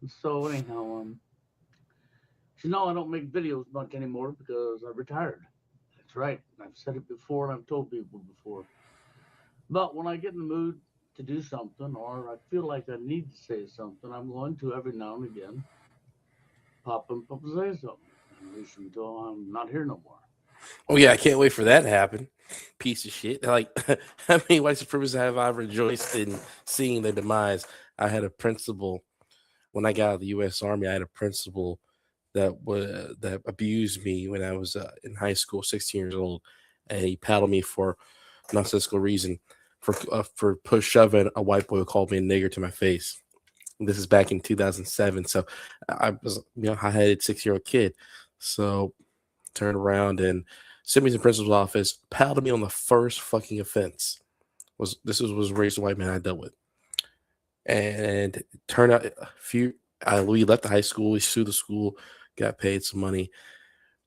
So anyhow, you know, I don't make videos much anymore because I retired. That's right. I've said it before and I've told people before. But when I get in the mood to do something or I feel like I need to say something, I'm going to every now and again pop and say something. At least until I'm not here no more. Oh yeah, I can't wait for that to happen. Piece of shit. Like how many white supremacists have I rejoiced in seeing their demise? I had a principal when I got out of the U.S. Army. I had a principal that abused me when I was in high school, 16 years old, and he paddled me for nonsensical reason for push shoving a white boy who called me a nigger to my face. This is back in 2007, so I was high headed 6 year old kid. So turned around and sent me to the principal's office, paddled me on the first fucking offense. Was a racist white man I dealt with, and it turned out a few. We left the high school, we sued the school, got paid some money,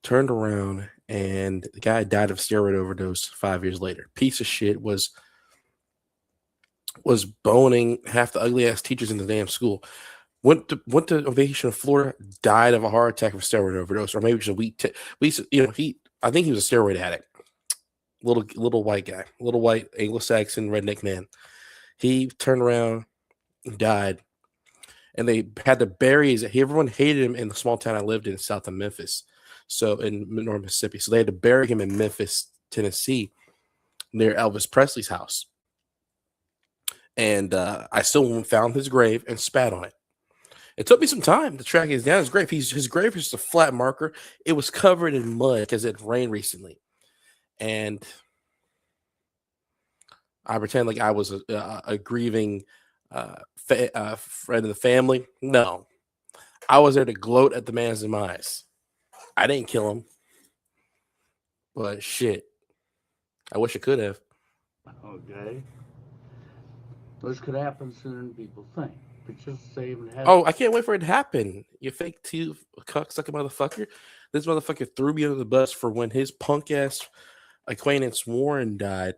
turned around, and the guy died of steroid overdose 5 years later. Piece of shit was boning half the ugly ass teachers in the damn school. Went to a vacation in Florida, died of a heart attack from steroid overdose, or maybe just a week. He I think he was a steroid addict. Little white guy, little white Anglo-Saxon redneck man. He turned around, died, and they had to bury his. Everyone hated him in the small town I lived in south of Memphis, so in North Mississippi. So they had to bury him in Memphis, Tennessee, near Elvis Presley's house. And I still found his grave and spat on it. It took me some time to track down his grave. His grave is just a flat marker. It was covered in mud because it rained recently, and I pretend like I was a grieving friend of the family. No, I was there to gloat at the man's demise. I didn't kill him, but shit, I wish I could have. Okay. This could happen sooner than people think. But just say it has. Oh, I can't wait for it to happen. You fake cocksucking motherfucker. This motherfucker threw me under the bus for when his punk ass acquaintance Warren died.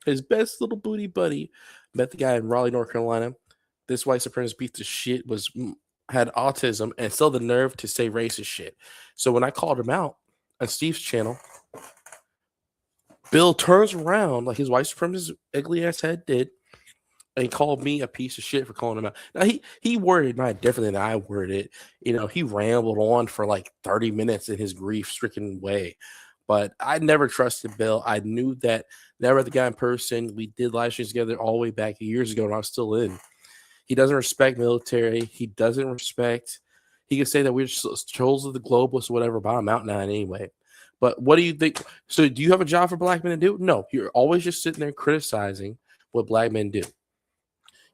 His best little booty buddy met the guy in Raleigh, North Carolina. This white supremacist piece of shit had autism and still the nerve to say racist shit. So when I called him out on Steve's channel, Bill turns around like his white supremacist ugly ass head did and called me a piece of shit for calling him out. Now he worded mine differently than I worded it. He rambled on for like 30 minutes in his grief-stricken way. But I never trusted Bill. I knew that never the guy in person. We did live streams together all the way back years ago, and I was still in. He doesn't respect military. He doesn't respect. He can say that we're trolls of the globalists or whatever, but I'm out now anyway. But what do you think? So, do you have a job for black men to do? No, you're always just sitting there criticizing what black men do.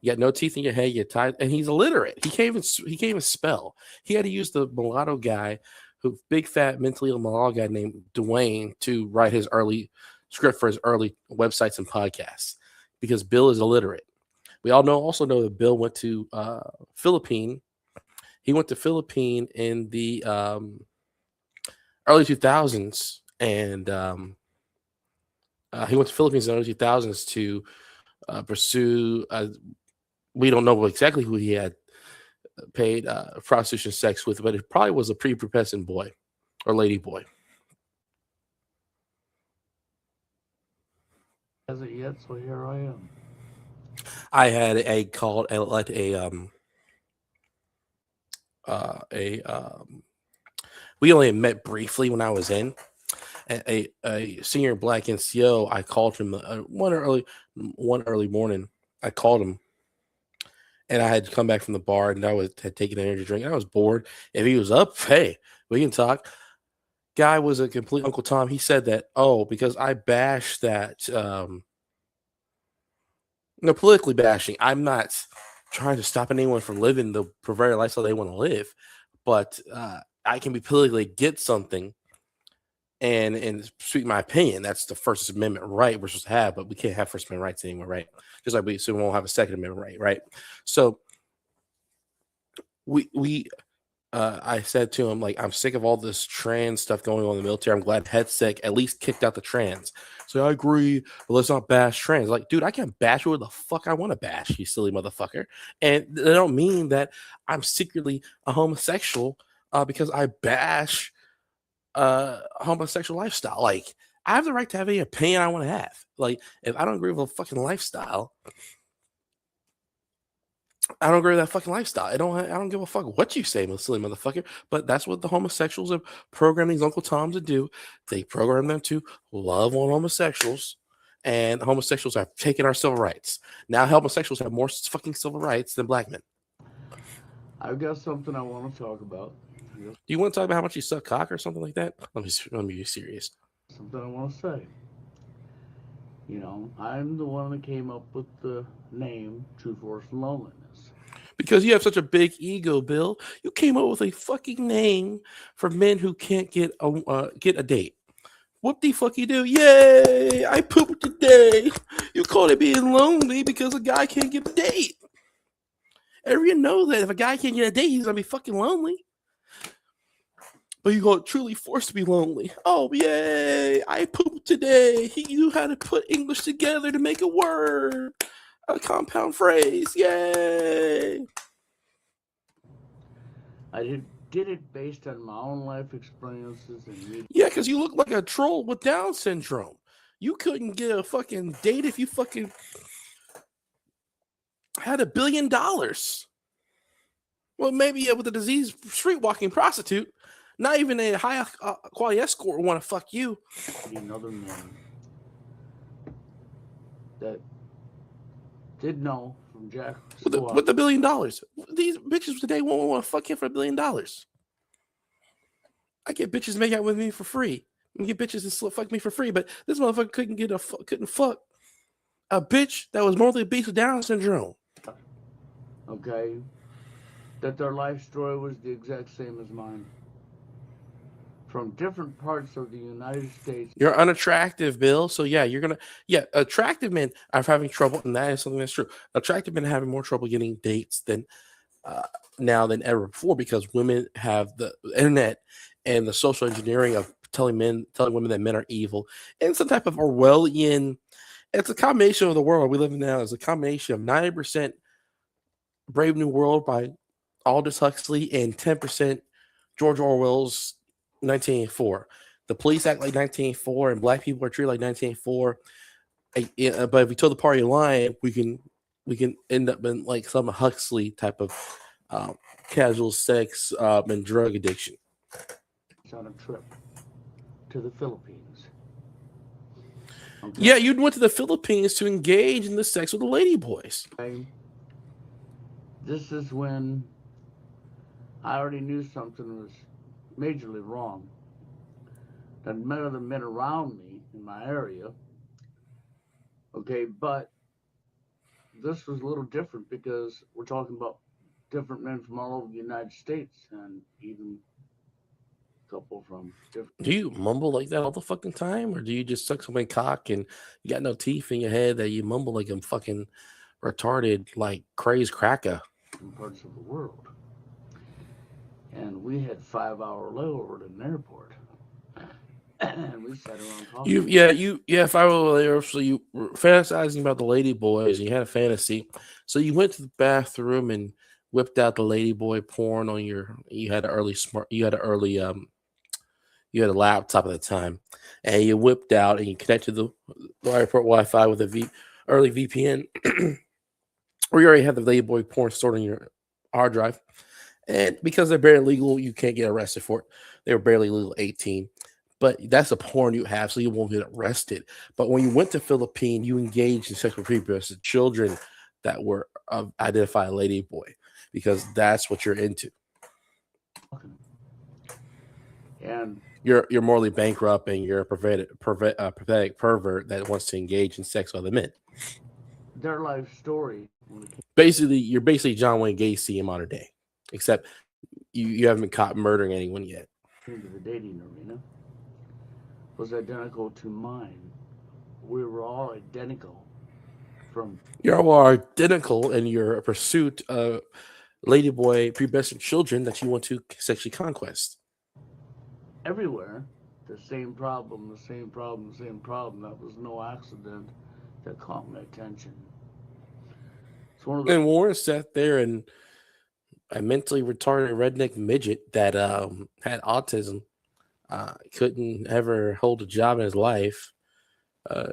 You got no teeth in your head. You get tired, and he's illiterate. He can't even spell. He had to use the mulatto guy, who big fat mentally ill mulatto guy named Dwayne, to write his early script for his early websites and podcasts because Bill is illiterate. We also know that Bill went to Philippine. He went to Philippine in the early 2000s, and he went to Philippines in the early 2000s to pursue. We don't know exactly who he had paid prostitution sex with, but it probably was a prepubescent boy or lady boy. Has it yet, so here I am. I had a called like a we only met briefly when I was in a senior black NCO. I called him one early morning. I called him, and I had come back from the bar, and had taken an energy drink. And I was bored. If he was up, hey, we can talk. Guy was a complete Uncle Tom. He said that, oh, because I bashed that no, politically bashing. I'm not trying to stop anyone from living the perverted lifestyle they want to live, but I can be politically get something and speak my opinion. That's the First Amendment right we're supposed to have, but we can't have First Amendment rights anymore, right? Just like we soon won't have a Second Amendment right, right? So we I said to him, like, I'm sick of all this trans stuff going on in the military. I'm glad Headsick at least kicked out the trans. So I agree, but let's not bash trans. Like, dude, I can bash who the fuck I want to bash, you silly motherfucker. And they don't mean that I'm secretly a homosexual because I bash homosexual lifestyle. Like, I have the right to have any opinion I want to have. Like, if I don't agree with a fucking lifestyle, I don't agree with that fucking lifestyle. I don't give a fuck what you say, silly motherfucker. But that's what the homosexuals have programmed these Uncle Toms to do. They program them to love on homosexuals, and homosexuals have taken our civil rights. Now homosexuals have more fucking civil rights than black men. I've got something I want to talk about. Do you want to talk about how much you suck cock or something like that? Let me be serious. Something I want to say. You know, I'm the one that came up with the name True Force Loneliness. Because you have such a big ego, Bill. You came up with a fucking name for men who can't get a date. What the fuck you do? Yay! I pooped today. You call it being lonely because a guy can't get a date. Everyone knows that if a guy can't get a date, he's gonna be fucking lonely. But you got truly forced to be lonely. Oh, yay! I pooped today. He knew how to put English together to make a word, a compound phrase. Yay! I did it based on my own life experiences and media. Yeah, because you look like a troll with Down syndrome. You couldn't get a fucking date if you fucking had $1 billion. Well, maybe with a disease street walking prostitute. Not even a high quality escort want to fuck you. Another man that did know from Jack with the $1 billion. These bitches today won't want to fuck him for $1 billion. I get bitches make out with me for free. I get bitches to fuck me for free, but this motherfucker couldn't fuck a bitch that was mortally obese with Down syndrome. Okay, that their life story was the exact same as mine. From different parts of the United States. You're unattractive, Bill. So yeah, attractive men are having trouble, and that is something that's true. Attractive men are having more trouble getting dates than now than ever before because women have the internet and the social engineering of telling women that men are evil, and some type of Orwellian. It's a combination of the world we live in now. It's a combination of 90% Brave New World by Aldous Huxley and 10% George Orwell's 1984. The police act like 1984, and black people are treated like 1984. But if we tell the party lie, we can end up in like some Huxley type of casual sex and drug addiction. It's on a trip to the Philippines. Okay. Yeah, you went to the Philippines to engage in the sex with the lady boys. Okay. This is when I already knew something was majorly wrong. That many of the men around me in my area, okay, but this was a little different because we're talking about different men from all over the United States and even a couple from different. Do you mumble like that all the fucking time, or do you just suck somebody's cock and you got no teeth in your head that you mumble like I'm fucking retarded, like crazed cracker? In parts of the world. And we had 5-hour layover at an airport. And we sat around talking. 5-hour layover. So you were fantasizing about the lady boys and you had a fantasy. So you went to the bathroom and whipped out the lady boy porn on you had a laptop at the time, and you whipped out and you connected the airport Wi-Fi with a early VPN, or you already had the lady boy porn stored on your hard drive. And because they're barely legal, you can't get arrested for it. They were barely legal 18. But that's a porn you have, so you won't get arrested. But when you went to Philippines, you engaged in sexual previous to children that were identified lady boy, because that's what you're into. And you're morally bankrupt, and you're a pathetic pervert that wants to engage in sex with other men. Their life story. You're basically John Wayne Gacy in modern day, except you haven't been caught murdering anyone yet. Into the dating arena was identical to mine. We were all identical. You're all identical in your pursuit of ladyboy pubescent children that you want to sexually conquest. Everywhere, the same problem, the same problem, the same problem. That was no accident that caught my attention. It's one of the And Warren sat there, and a mentally retarded redneck midget that had autism, couldn't ever hold a job in his life.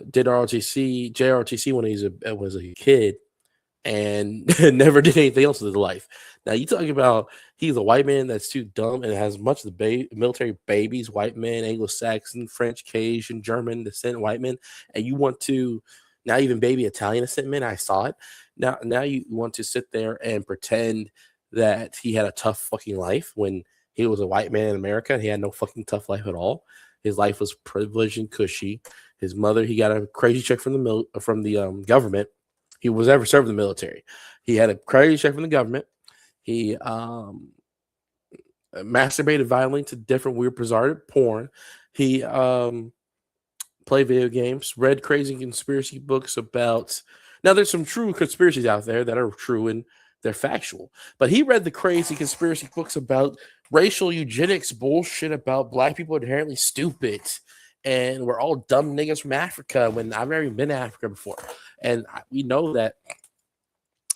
Did JROTC when he was a kid, and never did anything else with his life. Now you talking about he's a white man that's too dumb and has much of the military babies, white men, Anglo-Saxon, French, Cajun, German descent white men, and you want to now even baby Italian descent men. I saw it. Now you want to sit there and pretend that he had a tough fucking life when he was a white man in America and he had no fucking tough life at all. His life was privileged and cushy. His mother, he got a crazy check from the government. He was ever served in the military. He had a crazy check from the government. He masturbated violently to different weird, bizarre porn. He played video games, read crazy conspiracy books about. Now, there's some true conspiracies out there that are true and they're factual. But he read the crazy conspiracy books about racial eugenics bullshit about black people inherently stupid and we're all dumb niggas from Africa when I've never even been to Africa before. And we know that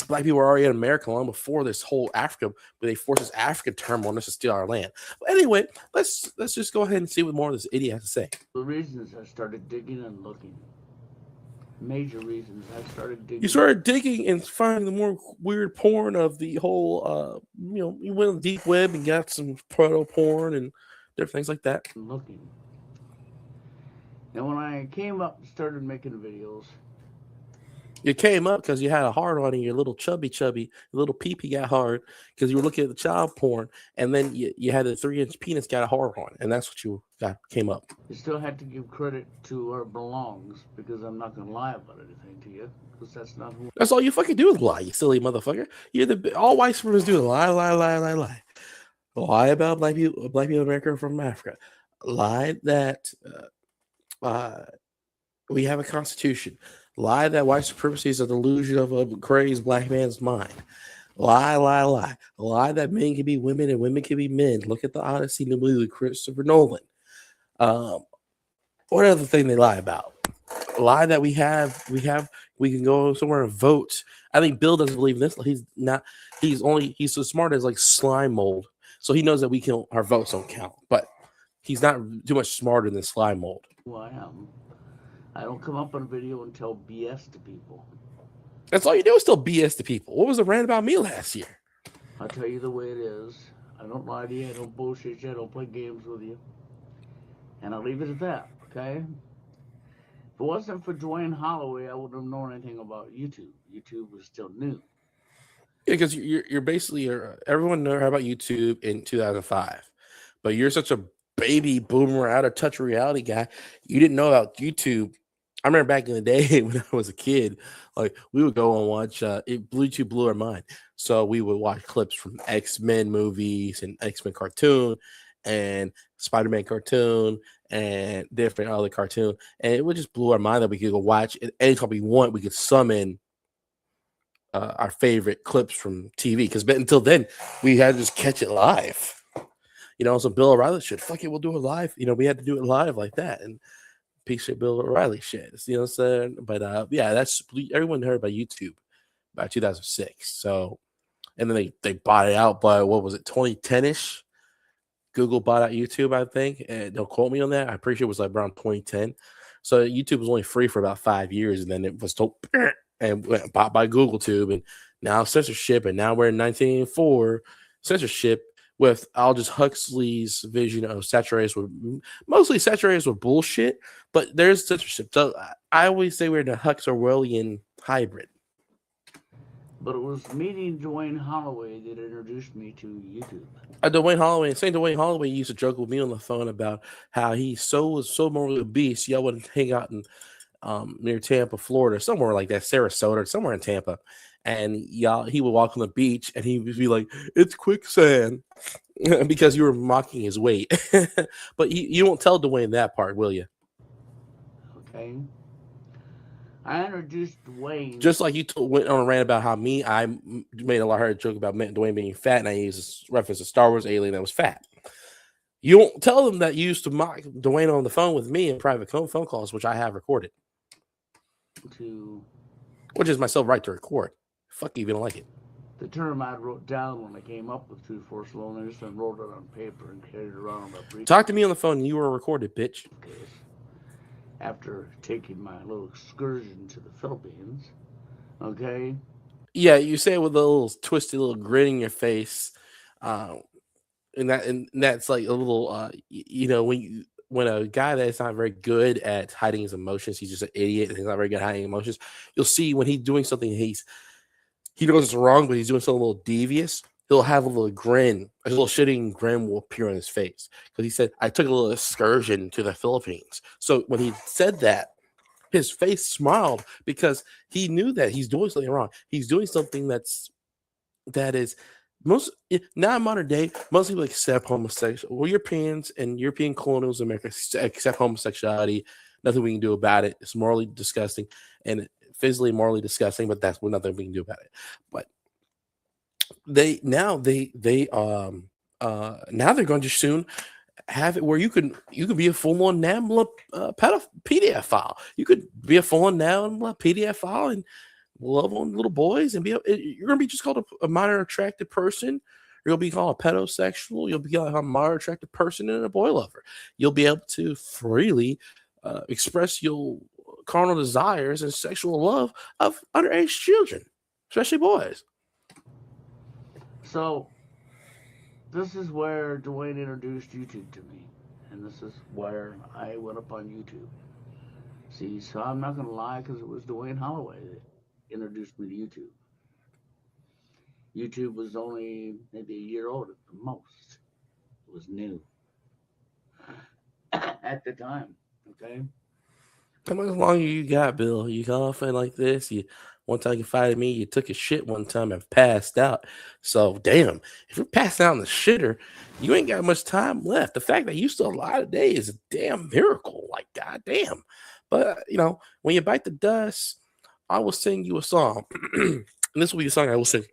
black people were already in America long before this whole Africa, but they forced this African term on us to steal our land. But anyway, let's just go ahead and see what more of this idiot has to say. The reasons I started digging and looking. Major reasons I started digging. You started digging and finding the more weird porn of the whole, you went on the deep web and got some proto porn and different things like that. Looking. And when I came up and started making videos, you came up because you had a hard on and your little chubby, your little pee-pee got hard because you were looking at the child porn, and then you had the 3-inch penis got a hard on, and that's what you came up. You still had to give credit to where it belongs because I'm not going to lie about anything to you because that's not who. That's all you fucking do is lie, you silly motherfucker. All white supremacists do is lie. Lie about black people in America from Africa. Lie that we have a constitution. Lie that white supremacy is a delusion of a crazed black man's mind. Lie. Lie that men can be women and women can be men. Look at the Odyssey, the movie with Christopher Nolan. What other thing they lie about? Lie that we can go somewhere and vote. I think Bill doesn't believe in this. He's so smart as like slime mold. So he knows that our votes don't count. But he's not too much smarter than slime mold. Who I am. I don't come up on a video and tell BS to people. That's all you do is tell BS to people. What was the rant about me last year? I'll tell you the way it is. I don't lie to you. I don't bullshit you. I don't play games with you. And I'll leave it at that, okay? If it wasn't for Dwayne Holloway, I wouldn't have known anything about YouTube. YouTube was still new. Yeah, because you're basically, everyone heard about YouTube in 2005. But you're such a baby boomer, out of touch reality guy. You didn't know about YouTube. I remember back in the day when I was a kid, like we would go and watch YouTube blew our mind. So we would watch clips from X-Men movies and X-Men cartoon and Spider-Man cartoon and different other cartoon. And it would just blow our mind that we could go watch it anytime we want. We could summon our favorite clips from TV because until then we had to just catch it live. So Bill O'Reilly shit, fuck it, we'll do it live. We had to do it live like that. And piece of Bill O'Reilly shit. You know what I'm saying? But yeah, that's everyone heard about YouTube by 2006. So, and then they bought it out by what was it, 2010ish? Google bought out YouTube, I think. And don't quote me on that. I'm pretty sure it was like around 2010. So YouTube was only free for about 5 years, and then it was and went bought by Google Tube, and now censorship, and now we're in 1984 censorship. With Aldous Huxley's vision of mostly saturated with bullshit, but there's censorship. So I always say we're in a Hux-Orwellian hybrid. But it was meeting Dwayne Holloway that introduced me to YouTube. Dwayne Holloway used to joke with me on the phone about how he was so morally obese, y'all wouldn't hang out in near Tampa, Florida, somewhere like that, Sarasota, somewhere in Tampa. And he would walk on the beach and he would be like, "It's quicksand," because you were mocking his weight. But you won't tell Dwayne that part, will you? Okay. I introduced Dwayne. Just like you went on a rant about how I made a lot of joke about Dwayne being fat, and I used a reference to Star Wars alien that was fat. You don't tell them that you used to mock Dwayne on the phone with me in private phone calls, which I have recorded, To which is myself right to record. Fuck you, if you don't like it. the term I wrote down when I came up with True Force Loneliness and wrote it on paper and carried it around in my briefcase. Talk to me on the phone, and you were recorded, bitch. After taking my little excursion to the Philippines, okay? Yeah, you say it with a little twisty little grin in your face, uh, and that's like a little, when a guy that's not very good at hiding his emotions, he's just an idiot and he's not very good at hiding emotions. You'll see when he's doing something he knows it's wrong, but he's doing something a little devious. He'll have a little grin, a little shitting grin will appear on his face because he said, "I took a little excursion to the Philippines." So when he said that, his face smiled because he knew that he's doing something wrong. He's doing something that is most now in modern day. Most people accept homosexuality. Well, Europeans and European colonials in America accept homosexuality. Nothing we can do about it. It's morally disgusting and physically morally disgusting, but that's nothing we can do about it. But now they're going to soon have it where you could be a full-on NAMBLA PDF file. You could be a full-on NAMBLA PDF file and love on little boys and you're gonna be just called a minor attracted person. You'll be called a pedosexual. You'll be called a minor attracted person and a boy lover. You'll be able to freely express your carnal desires and sexual love of underage children, especially boys. So, this is where Dwayne introduced YouTube to me. And this is where I went up on YouTube. See, so I'm not going to lie because it was Dwayne Holloway that introduced me to YouTube. YouTube was only maybe a year old at the most. It was new at the time. Okay. How much longer you got, Bill? You coughing like this? One time you fired me, you took a shit one time and passed out. So damn, if you're passing out in the shitter, you ain't got much time left. The fact that you still alive today is a damn miracle. Like goddamn. But when you bite the dust, I will sing you a song. And this will be a song I will sing.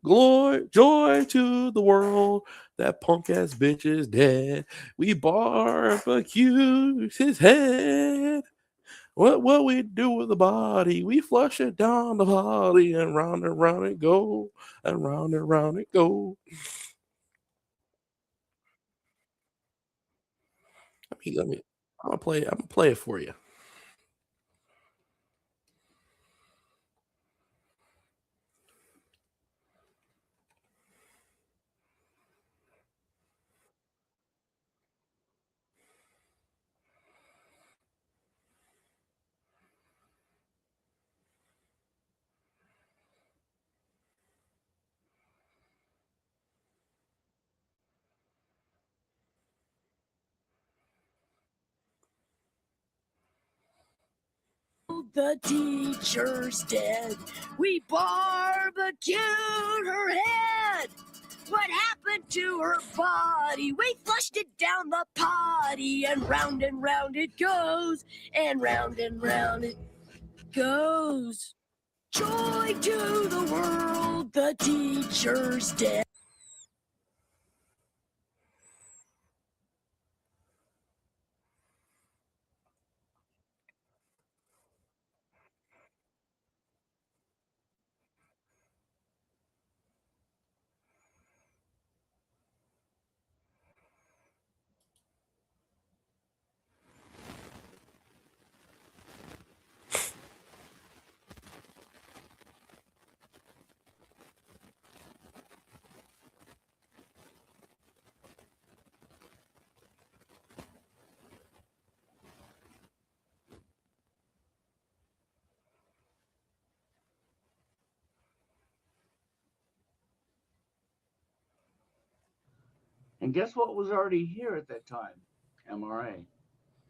Glory, joy to the world. That punk ass bitch is dead. We barbecued his head. What we do with the body? We flush it down the body and round it go, and round it go. Let me. I'm gonna play. I'm gonna play it for you. The teacher's dead. We barbecued her head. What happened to her body? We flushed it down the potty, and round it goes, and round it goes. Joy to the world, the teacher's dead. And guess what was already here at that time? MRA,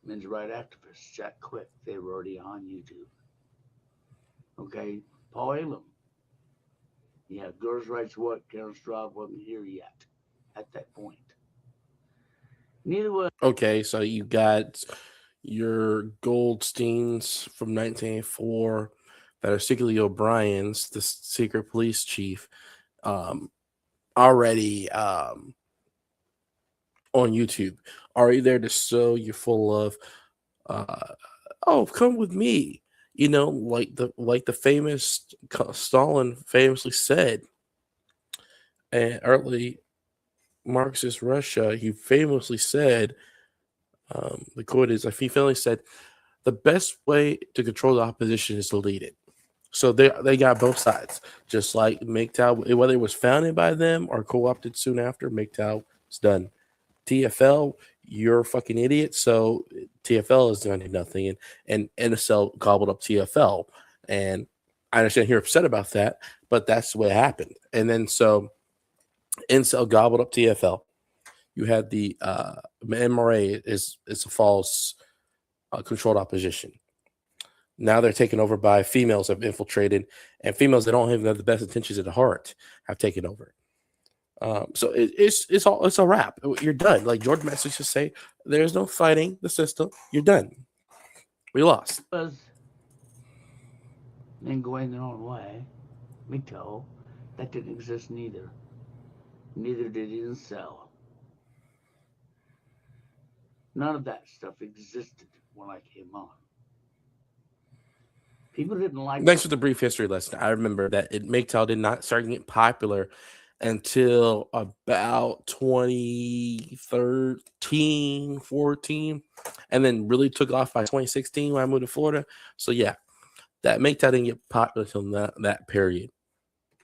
men's right activists, Jack Quick. They were already on YouTube. Okay, Paul Elam. Yeah, Girls' Rights What? Karen Straub wasn't here yet at that point. Neither was. Okay, so you got your Goldsteins from 1984 that are secretly O'Brien's, the secret police chief, already on YouTube, already there to show you full of, oh, come with me. Like the famous Stalin famously said, and early Marxist Russia, he famously said, the quote is, he famously said, the best way to control the opposition is to lead it. So they got both sides, just like MGTOW, whether it was founded by them or co-opted soon after. MGTOW is done. TFL, you're a fucking idiot. So TFL is going to do nothing, and NSL gobbled up TFL, and I understand you're upset about that, but that's what happened. And then so NSL gobbled up TFL. You had the MRA is a false controlled opposition. Now they're taken over by females have infiltrated, and females that don't have the best intentions at heart have taken over. So it's a wrap. You're done. Like George Massey used to say, there's no fighting the system. You're done. We lost. Then going their own way. Me too. That didn't exist neither. Neither did NSL. None of that stuff existed when I came on. People didn't like. Thanks for the brief history lesson. I remember that MGTOW did not start getting popular until about 2013, 14, and then really took off by 2016 when I moved to Florida. So yeah, that MGTOW didn't get popular until that period.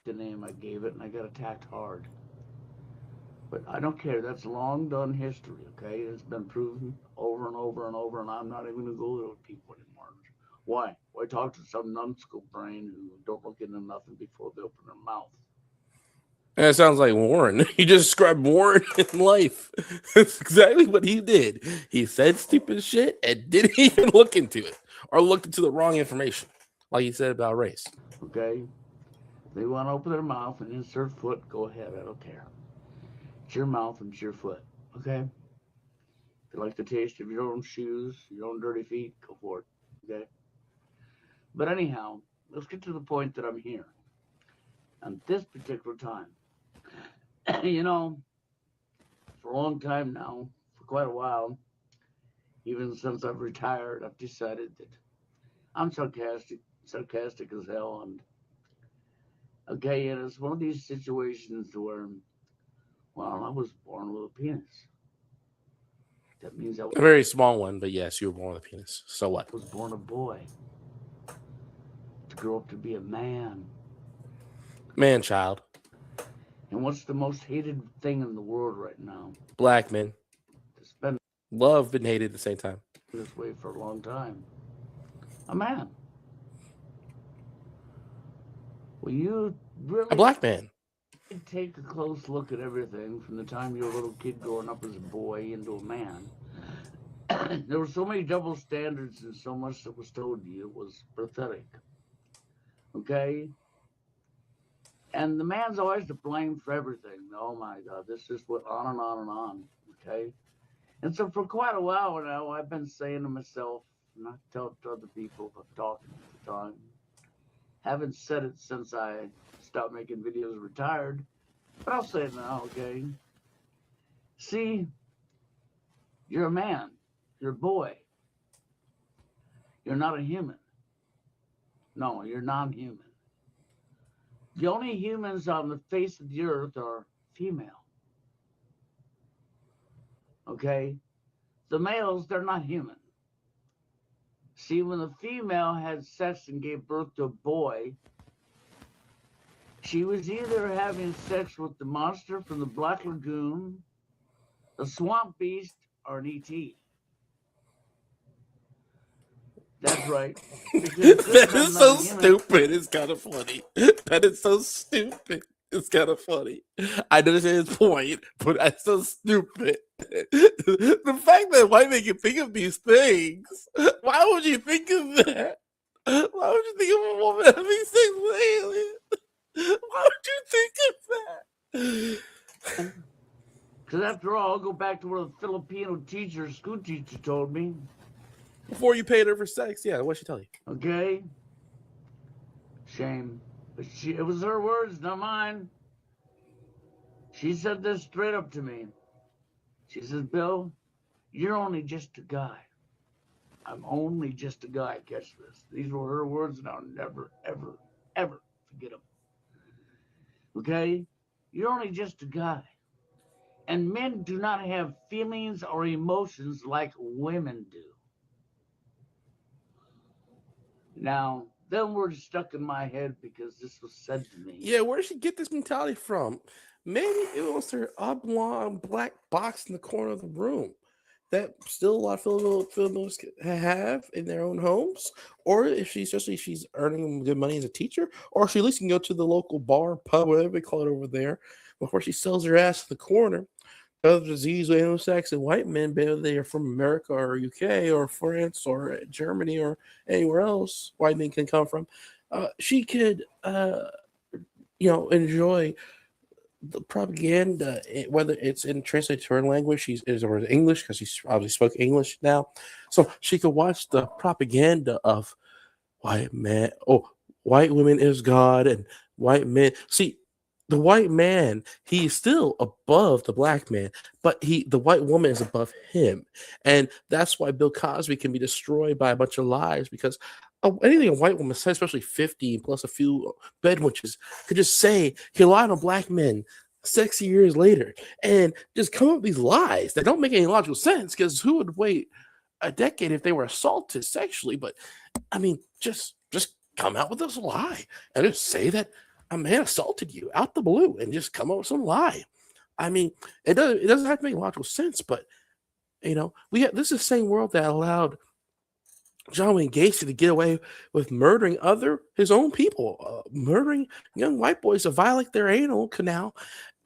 The name I gave it, and I got attacked hard. But I don't care. That's long done history, okay? It's been proven over and over and over, and I'm not even going to go there with people anymore. Why? Why talk to some numbskull brain who don't look into nothing before they open their mouth? And it sounds like Warren. He just described Warren in life. That's exactly what he did. He said stupid shit and didn't even look into it or looked into the wrong information, like he said about race. Okay? If they want to open their mouth and insert foot, go ahead. I don't care. It's your mouth and it's your foot, okay? If you like the taste of your own shoes, your own dirty feet, go for it, okay? But anyhow, let's get to the point that I'm here. At this particular time, you know, for a long time now, for quite a while, even since I've retired, I've decided that I'm sarcastic as hell. And okay, and it's one of these situations where, well, I was born with a penis. That means I was a very small one, but yes, you were born with a penis. So what? I was born a boy. To grow up to be a man. Man child. And what's the most hated thing in the world right now? Black men. It's been loved and hated at the same time. This way for a long time. A man. Well, you really a black man. Take a close look at everything from the time you're a little kid growing up as a boy into a man. There were so many double standards and so much that was told to you. It was pathetic. Okay? And the man's always to blame for everything. Oh my God, this just went on and on and on. Okay? And so for quite a while now, I've been saying to myself, not tell it to other people, but talking at the time. Haven't said it since I stopped making videos and retired, but I'll say it now, okay? See, you're a man. You're a boy. You're not a human. No, you're non-human. The only humans on the face of the earth are female. Okay? The males, they're not human. See, when the female had sex and gave birth to a boy, she was either having sex with the monster from the Black Lagoon, a swamp beast, or an ET. That's right. That is so stupid. It's kind of funny. That is so stupid. It's kind of funny. I understand his point, but that's so stupid. The fact that white men can think of these things, why would you think of that? Why would you think of a woman having sex with aliens? Why would you think of that? Because after all, I'll go back to what a Filipino teacher, school teacher told me. Before you paid her for sex, yeah, what'd she tell you? Okay? Shame. But it was her words, not mine. She said this straight up to me. She says, Bill, you're only just a guy. I'm only just a guy. Catch this. These were her words, and I'll never, ever, ever forget them. Okay? You're only just a guy. And men do not have feelings or emotions like women do. Now, them words stuck in my head because this was said to me. Yeah, where did she get this mentality from? Maybe it was her oblong black box in the corner of the room that still a lot of Filipinos have in their own homes, or if she's earning good money as a teacher, or she at least can go to the local bar, pub, whatever they call it over there, before she sells her ass to the corner. Other disease with Anglo-Saxon white men, whether they are from America or UK or France or Germany or anywhere else, white men can come from. She could, enjoy the propaganda, whether it's in translated to her language, or English, because she obviously spoke English now, so she could watch the propaganda of white man. Oh, white women is God, and white men. See, the white man, he's still above the black man, but the white woman is above him, and that's why Bill Cosby can be destroyed by a bunch of lies, because anything a white woman says, especially 50 plus a few bedwitches, could just say he lied on black men 60 years later and just come up with these lies that don't make any logical sense, because who would wait a decade if they were assaulted sexually? But I mean, just come out with this lie and just say that a man assaulted you out the blue and just come up with some lie. I mean, it doesn't have to make logical sense, but this is the same world that allowed John Wayne Gacy to get away with murdering his own people, murdering young white boys to violate their anal canal,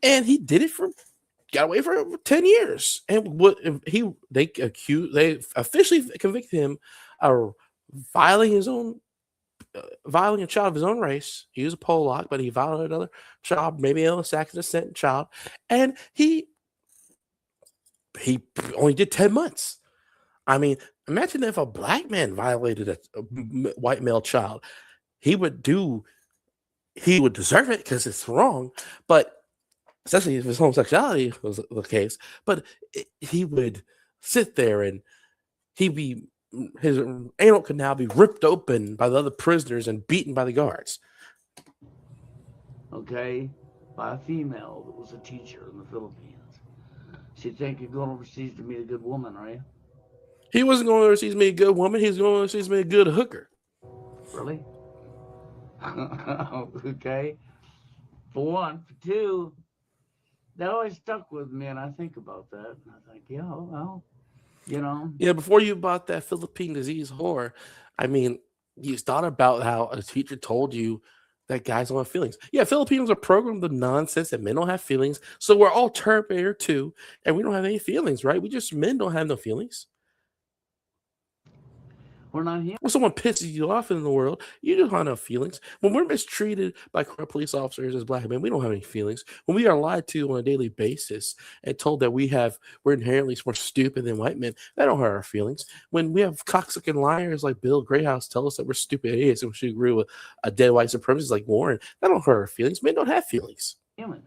and he got away for 10 years. And they officially convicted him of violating a child of his own race. He was a Polak, but he violated another child, maybe a Saxon descent child, and he only did 10 months. I mean, imagine if a black man violated a white male child. He would deserve it because it's wrong, but especially if his homosexuality was the case. But he would sit there and his anal could now be ripped open by the other prisoners and beaten by the guards. Okay, by a female that was a teacher in the Philippines. So you think you're going overseas to meet a good woman, are you? He wasn't going overseas to meet a good woman. He was going overseas to meet a good hooker. Really? Okay. For one. For two, that always stuck with me, and I think about that. And I think, yeah, well, Yeah, before you bought that Philippine disease whore, I mean, you thought about how a teacher told you that guys don't have feelings. Yeah, Filipinos are programmed with nonsense that men don't have feelings. So we're all Terminator too, and we don't have any feelings, right? Men don't have no feelings. we're not here. When someone pisses you off in the world, you don't have no feelings. When we're mistreated by corrupt police officers as black men, we don't have any feelings. When we are lied to on a daily basis and told that we're inherently more stupid than white men, that don't hurt our feelings. When we have cocksucking liars like Bill Greathouse tell us that we're stupid idiots and we should agree with a dead white supremacist like Warren, that don't hurt our feelings. Men don't have feelings. Human.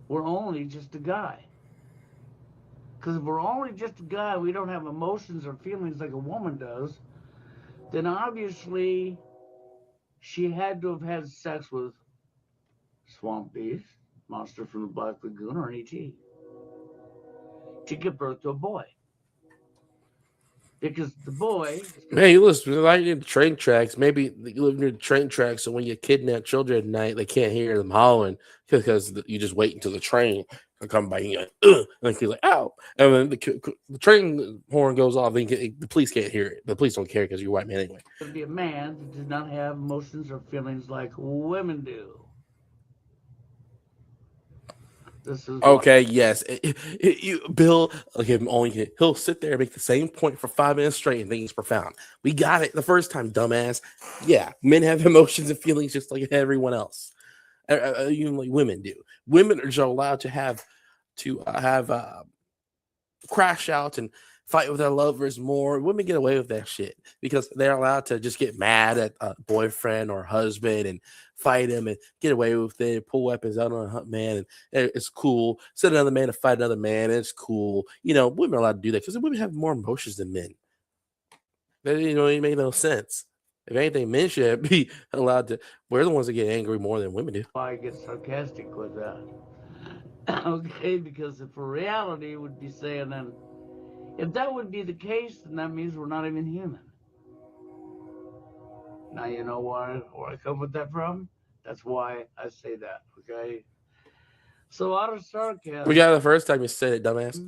We're only just a guy. Because if we're only just a guy, we don't have emotions or feelings like a woman does, then obviously she had to have had sex with Swamp Beast, Monster from the Black Lagoon, or an E.T. to give birth to a boy. Because the boy... Man, you listen, like in the train tracks, maybe you live near the train tracks, so when you kidnap children at night, they can't hear them hollering because you just wait until the train will come by and you're like, ugh, and the kid's like, ow. And then the train horn goes off, and the police can't hear it. The police don't care because you're a white man anyway. To be a man that does not have emotions or feelings like women do. Okay, yes. Bill, he'll sit there and make the same point for 5 minutes straight and think it's profound. We got it the first time, dumbass. Yeah, men have emotions and feelings just like everyone else. Even like women do. Women are allowed to have crash outs and fight with their lovers more. Women get away with that shit because they're allowed to just get mad at a boyfriend or husband and fight him and get away with it, pull weapons out on a man, and it's cool. Send another man to fight another man, and it's cool. You know, women are allowed to do that because women have more emotions than men. That, you know, it made no sense. If anything, men should be allowed to. We're the ones that get angry more than women do. Why I get sarcastic with that. Okay, because if for reality would be saying then, if that would be the case, then that means we're not even human. Now you know where I come with that from? That's why I say that, okay? So out of sarcasm. We got it the first time you said it, dumbass.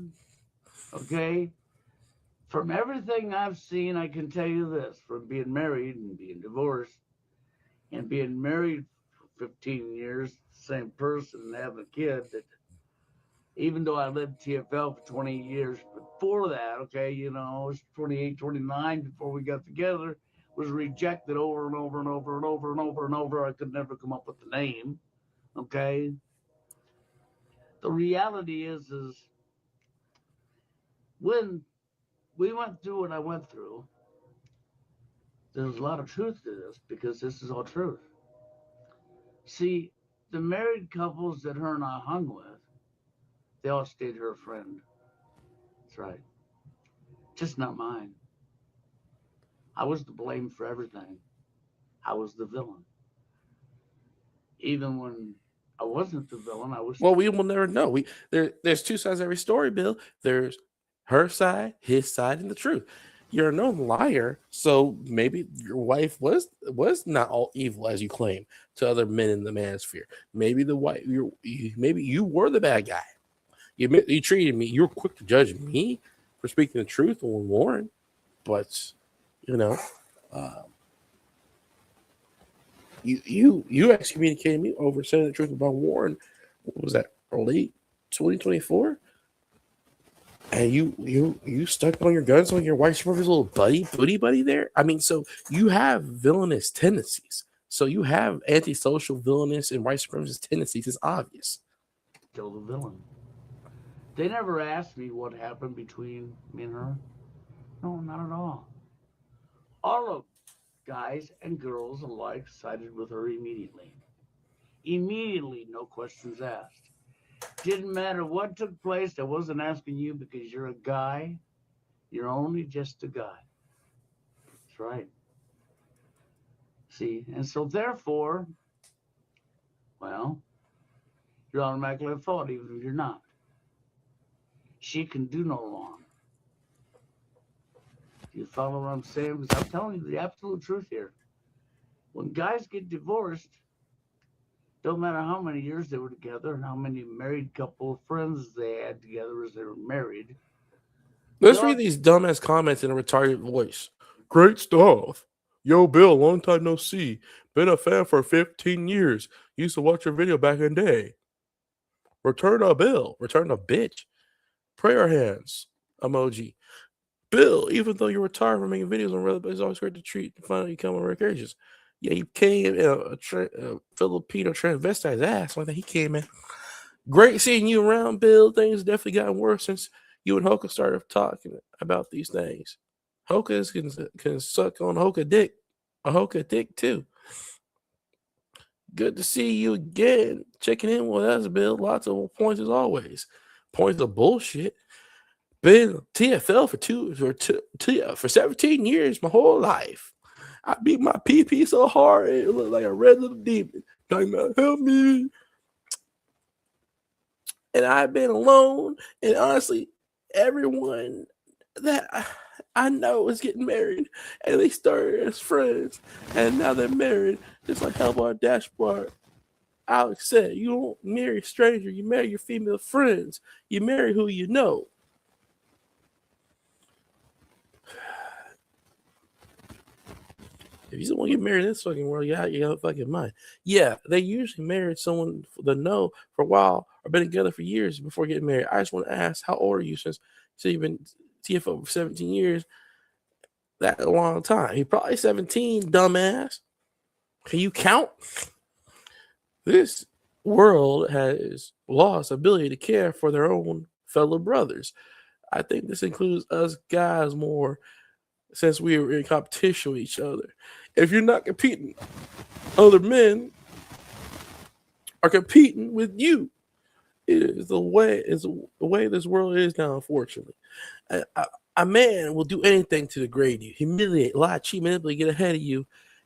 Okay? From everything I've seen, I can tell you this, from being married and being divorced and being married for 15 years, the same person, and having a kid, that even though I lived TFL for 20 years before that, okay, you know, I was 28, 29 before we got together, was rejected over and over and over and over and over and over. I could never come up with the name, okay? The reality is when we went through what I went through, there's a lot of truth to this because this is all truth. See, the married couples that her and I hung with, they all stayed her friend. That's right. Just not mine. I was to blame for everything. I was the villain. Even when I wasn't the villain, I was. Well, we will never know. There's two sides to every story, Bill. There's her side, his side, and the truth. You're a known liar, so maybe your wife was not all evil as you claim to other men in the manosphere. Maybe the wife, maybe you were the bad guy. You treated me. You were quick to judge me for speaking the truth on Warren, but you know, you excommunicated me over saying the truth about Warren. What was that? Early 2024. And you stuck on your guns on your white supremacist little booty buddy there. I mean, so you have villainous tendencies. So you have antisocial, villainous, and white supremacist tendencies. It's obvious. Kill the villain. They never asked me what happened between me and her. No, not at all. All of guys and girls alike sided with her immediately. Immediately, no questions asked. Didn't matter what took place. I wasn't asking you because you're a guy. You're only just a guy. That's right. See, and so therefore, well, you're automatically at fault even if you're not. She can do no wrong. You follow what I'm saying? Because I'm telling you the absolute truth here. When guys get divorced, don't matter how many years they were together and how many married couple of friends they had together as they were married. Let's read these dumbass comments in a retarded voice. Great stuff. Yo, Bill, long time no see. Been a fan for 15 years. Used to watch your video back in the day. Return a Bill. Return a bitch. Prayer hands emoji. Bill, even though you're retired from making videos on Reddit, it's always great to find out you come on rare occasions. Yeah, he came in a Filipino transvestite's ass. Like that, he came in. Great seeing you around, Bill. Things definitely gotten worse since you and Hoka started talking about these things. Hokas can suck on Hoka dick. A Hoka dick too. Good to see you again. Checking in with us, Bill. Lots of points as always. Points of bullshit. Been TFL for 17 years, my whole life. I beat my PP so hard it looked like a red little demon. Talking about help me. And I've been alone. And honestly, everyone that I know is getting married. And they started as friends. And now they're married. Just like Hellbar Dashboard. Alex said, you don't marry a stranger. You marry your female friends. You marry who you know. If you don't want to get married in this fucking world, you got a fucking mind. Yeah, they usually married someone they know for a while or been together for years before getting married. I just want to ask, how old are you since you've been TFO for 17 years? That's a long time. You're probably 17, dumbass. Can you count? This world has lost ability to care for their own fellow brothers. I think this includes us guys more since we are in competition with each other. If you're not competing, other men are competing with you. It is the way this world is now, unfortunately. A man will do anything to degrade you, humiliate, lie, cheat, manipulate, get ahead of you,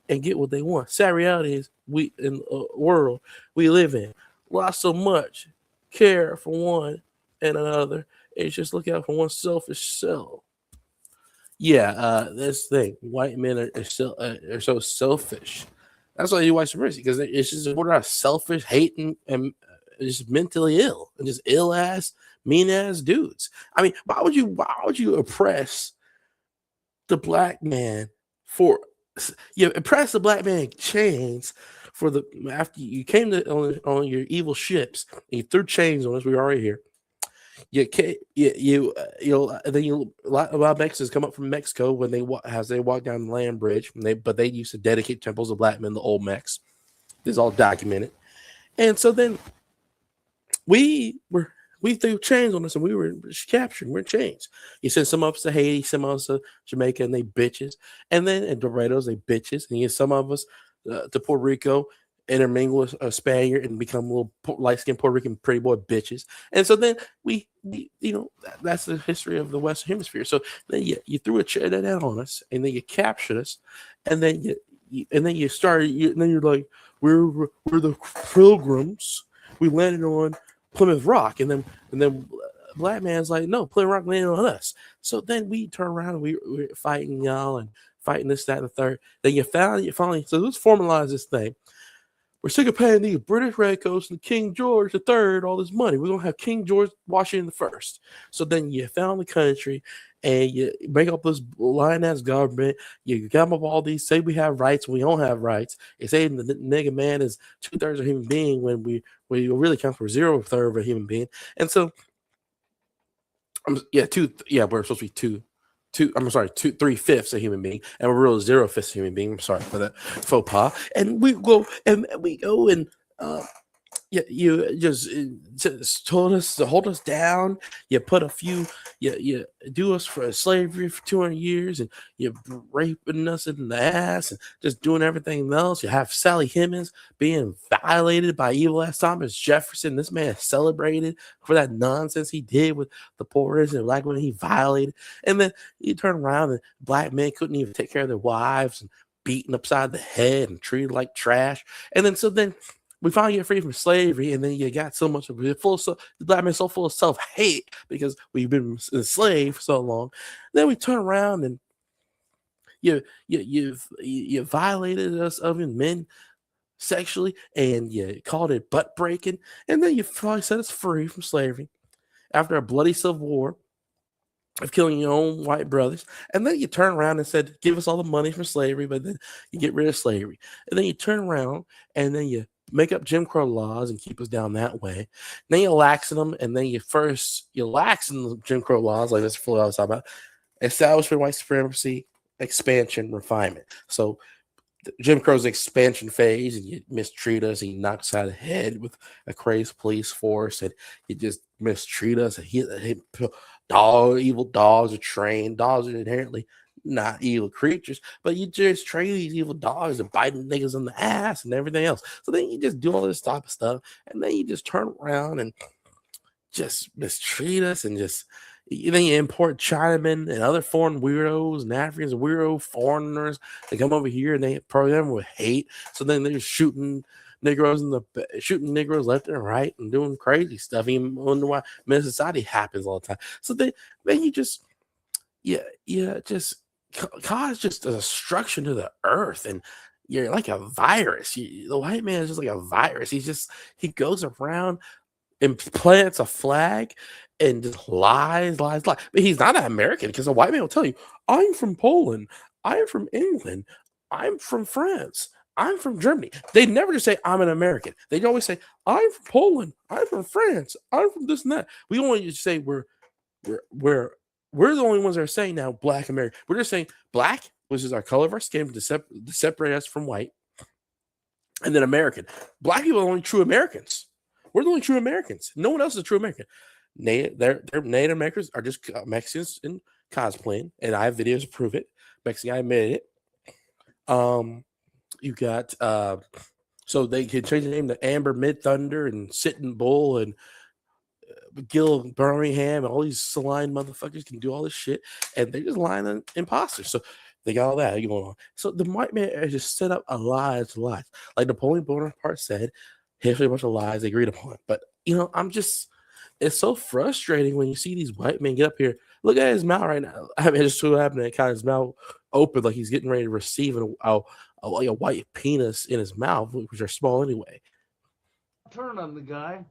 and get what they want. Sad reality is we in the world we live in lost so much care for one and another. It's just look out for one selfish self. Yeah, this thing, white men are so selfish. That's why you white supremacy because it's just we're not selfish, hating, and just mentally ill and just ill ass, mean ass dudes. I mean, why would you oppress the black man for you oppress the black man in chains for the after you came to on your evil ships and you threw chains on us? We were already here. Then a lot of Mexicans come up from Mexico when they walk down the land bridge. But they used to dedicate temples of black men, the old Mex. This is all documented. And so then we threw chains on us and we were captured. We're in chains. You send some of us to Haiti, some of us to Jamaica, and they bitches. And then in Barbados, they bitches. And you get some of us to Puerto Rico, intermingle with a Spaniard and become little light-skinned Puerto Rican pretty boy bitches. And so then we that's the history of the Western Hemisphere. So then you threw a chain down on us, and then you captured us, and then you started. Then you're like, we're the Pilgrims. We landed on Plymouth Rock, and then black man's like, no, Plymouth Rock landed on us. So then we turn around and we're fighting y'all and fighting this, that, and the third. Then you finally. So let's formalize this thing. We're sick of paying these British redcoats and King George III all this money. We're going to have King George Washington I. So then you found the country and you make up this lying-ass government. You come up all these, say we have rights when we don't have rights. You say the nigga man is 2/3 of a human being when we really count for 0/3 of a human being. And so, we're supposed to be two. I'm sorry, 3/5 a human being, and we're really 0/5 human being. I'm sorry for that faux pas. And we go and you just told us to hold us down. You put a few, you do us for slavery for 200 years, and you're raping us in the ass and just doing everything else. You have Sally Hemings being violated by evil ass Thomas Jefferson. This man is celebrated for that nonsense he did with the poorest and black women he violated. And then you turn around and black men couldn't even take care of their wives and beaten upside the head and treated like trash. And then we finally get free from slavery, and then you got so much of it the black man so full of self-hate because we've been enslaved for so long. Then we turn around and you violated us other men sexually, and you called it butt breaking, and then you finally set us free from slavery after a bloody civil war of killing your own white brothers. And then you turn around and said, give us all the money for slavery, but then you get rid of slavery. And then you turn around and then you make up Jim Crow laws and keep us down that way. Then you laxen them, and then you laxen the Jim Crow laws, like Mr. Fuller was talking about, establish for white supremacy, expansion, refinement. So Jim Crow's expansion phase, and you mistreat us, and you knock us out of the head with a crazy police force, and you just mistreat us. And evil dogs are trained. Dogs are inherently not evil creatures, but you just train these evil dogs and biting niggas in the ass and everything else. So then you just do all this type of stuff, and then you just turn around and just mistreat us, and then you import Chinamen and other foreign weirdos and Africans, weirdo foreigners. They come over here and they program with hate. So then they're shooting Negroes left and right and doing crazy stuff. Even wonder why society happens all the time. So then you just cause just a destruction to the earth, and you're like a virus. The white man is just like a virus. He goes around and plants a flag and just lies. But he's not an American, because a white man will tell you, I'm from Poland, I'm from England, I'm from France, I'm from Germany. They never just say I'm an American. They always say I'm from Poland, I'm from France, I'm from this and that. We only just say we're the only ones that are saying now black American. We're just saying black, which is our color of our skin, to separate us from white, and then American. Black people are the only true Americans. We're the only true Americans. No one else is a true American. Their Native Americans are just Mexicans in cosplaying, and I have videos to prove it. Mexican, I admitted it. You got so they can change the name to Amber Mid Thunder and Sitting Bull and Gil Birmingham and all these saline motherfuckers can do all this shit, and they're just lying on imposters. So they got all that going on. So the white man has just set up a lies to lies. Like Napoleon Bonaparte said, history a bunch of lies they agreed upon. But it's so frustrating when you see these white men get up here. Look at his mouth right now. I mean, it's so happening. Kind of his mouth open, like he's getting ready to receive a white penis in his mouth, which are small anyway. Turn on the guy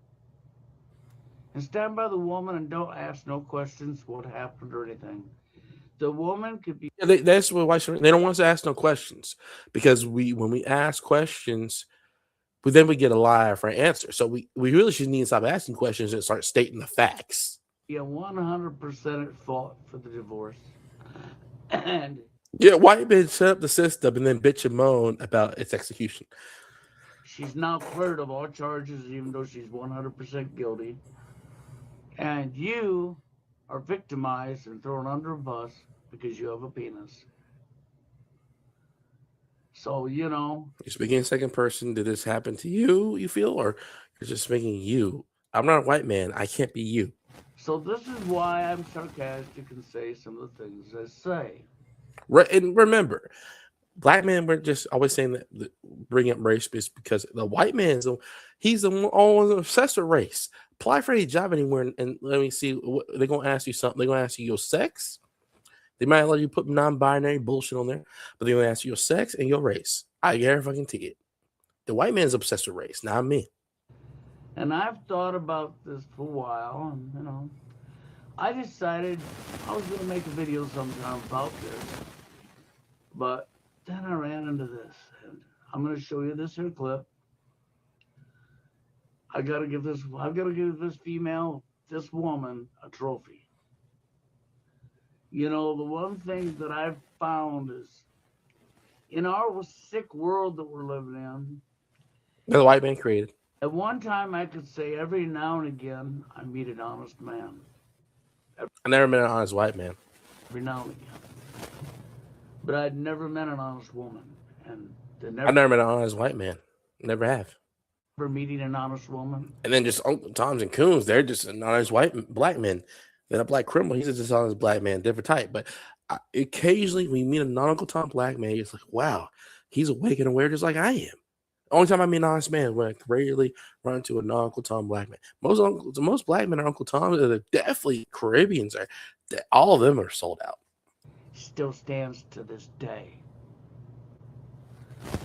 and stand by the woman and don't ask no questions what happened or anything. The woman could be. Yeah, that's what white they don't want us to ask no questions, because when we ask questions, but then we get a lie for an answer. So we really should need to stop asking questions and start stating the facts. Yeah, 100% at fault for the divorce. And yeah, white men set up the system and then bitch and moan about its execution. She's now cleared of all charges, even though she's 100% guilty. And you are victimized and thrown under a bus because you have a penis. So, you're speaking in second person. Did this happen to you, you feel? Or you're just speaking you? I'm not a white man. I can't be you. So this is why I'm sarcastic and say some of the things I say. And remember, black men were just always saying that bring up race because the white man he's the one obsessed with race. Apply for a job anywhere and let me see. They're gonna ask you something. They're gonna ask you your sex. They might let you put non-binary bullshit on there, but they're gonna ask you your sex and your race. I guarantee it. The white man's obsessed with race, not me. And I've thought about this for a while, and I decided I was gonna make a video sometime about this, but then I ran into this, and I'm gonna show you this here clip. I've got to give this woman a trophy. The one thing that I've found is in our sick world that we're living in, the white man created. At one time, I could say every now and again, I meet an honest man. I never met an honest white man. Every now and again. But I'd never met an honest woman. And I've never met an honest white man. Never have. Never meeting an honest woman. And then just Uncle Toms and Coons, they're just an honest black men. Then a black criminal, he's just an honest black man, different type. But occasionally, when you meet a non-Uncle Tom black man, it's like, wow, he's awake and aware just like I am. Only time I meet an honest man when I rarely run into a non-Uncle Tom black man. Most black men are Uncle Toms. They're definitely Caribbeans. All of them are sold out. Still stands to this day.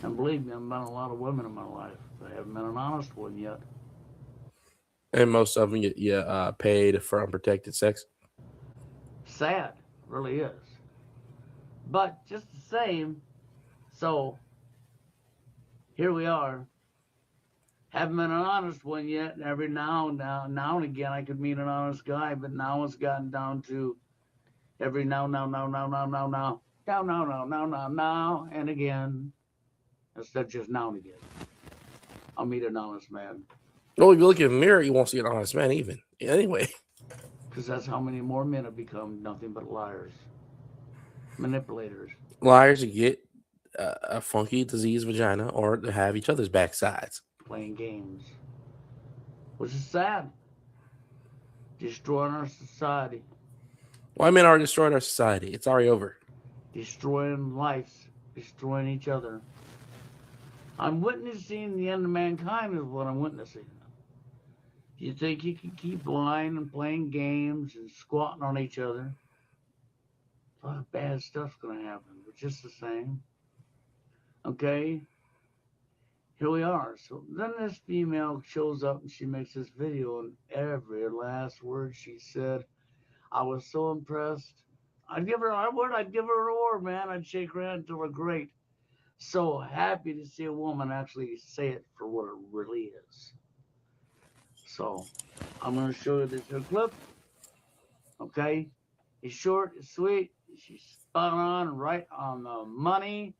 And believe me, I've met a lot of women in my life. I haven't met an honest one yet. And most of them get paid for unprotected sex. Sad, really is. But just the same, so here we are. Haven't met an honest one yet, and every now and again I could meet an honest guy, but now it's gotten down to every now, and again. Instead of just now and again. I'll meet an honest man. Well, if you look in the mirror, you won't see an honest man even. Anyway. Because that's how many more men have become nothing but liars. Manipulators. Liars to get a funky diseased vagina or to have each other's backsides. Playing games. Which is sad. Destroying our society. White men already destroyed our society. It's already over. Destroying lives. Destroying each other. I'm witnessing the end of mankind is what I'm witnessing. You think you can keep lying and playing games and squatting on each other? A lot of bad stuff's going to happen, but just the same. Okay? Here we are. So then this female shows up and she makes this video, and every last word she said, I was so impressed. I'd give her an award, man. I'd shake her hand until we're great. So happy to see a woman actually say it for what it really is. So I'm going to show you this clip. Okay? It's short, it's sweet. She's spot on, right on the money.